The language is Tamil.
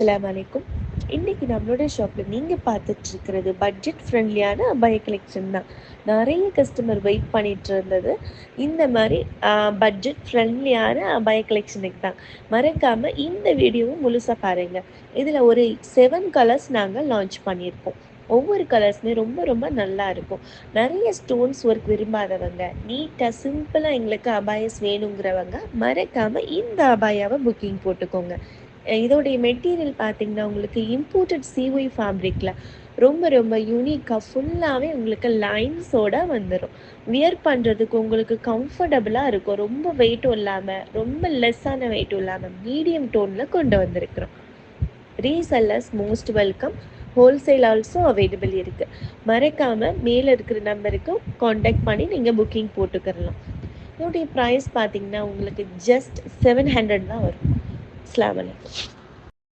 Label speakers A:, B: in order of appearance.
A: அஸ்ஸலாமு அலைக்கும். இன்னைக்கு நம்மளோட ஷாப்ல நீங்க பார்த்துட்டு இருக்கிறது பட்ஜெட் ஃப்ரெண்ட்லியான அபாய கலெக்ஷன் தான். நிறைய கஸ்டமர் வெயிட் பண்ணிட்டு இருந்தது இந்த மாதிரி பட்ஜெட் ஃப்ரெண்ட்லியான அபாய கலெக்ஷனுக்கு தான். மறக்காம இந்த வீடியோவும் முழுசா பாருங்க. இதுல ஒரு 7 கலர்ஸ் நாங்கள் லான்ச் பண்ணியிருக்கோம். ஒவ்வொரு கலர்ஸுமே ரொம்ப ரொம்ப நல்லா இருக்கும். நிறைய ஸ்டோன்ஸ் ஒர்க் விரும்பாதவங்க, நீட்டாக சிம்பிளாக எங்களுக்கு அபாயஸ் வேணுங்கிறவங்க மறக்காம இந்த அபாயாவை புக்கிங் போட்டுக்கோங்க. இதோடைய மெட்டீரியல் பார்த்தீங்கன்னா உங்களுக்கு இம்போர்ட்டட் சிஒய் ஃபேப்ரிக்கில் ரொம்ப ரொம்ப யூனிக்காக ஃபுல்லாகவே உங்களுக்கு லைன்ஸோட வந்துடும். வியர் பண்ணுறதுக்கு உங்களுக்கு கம்ஃபர்டபுளாக இருக்கும். ரொம்ப வெயிட்டும் இல்லாமல், ரொம்ப லெஸ்ஸான வெயிட்டும் இல்லாமல் மீடியம் டோனில் கொண்டு வந்திருக்கிறோம். Resellers most welcome. Wholesale also available இருக்குது. மறக்காமல் மேலே இருக்கிற நம்பருக்கு காண்டாக்ட் பண்ணி நீங்கள் புக்கிங் போட்டுக்கிறலாம். இதோடைய ப்ரைஸ் பார்த்தீங்கன்னா உங்களுக்கு ஜஸ்ட் 700 தான் வரும். அஸ்ஸலாமு அலைக்கும்.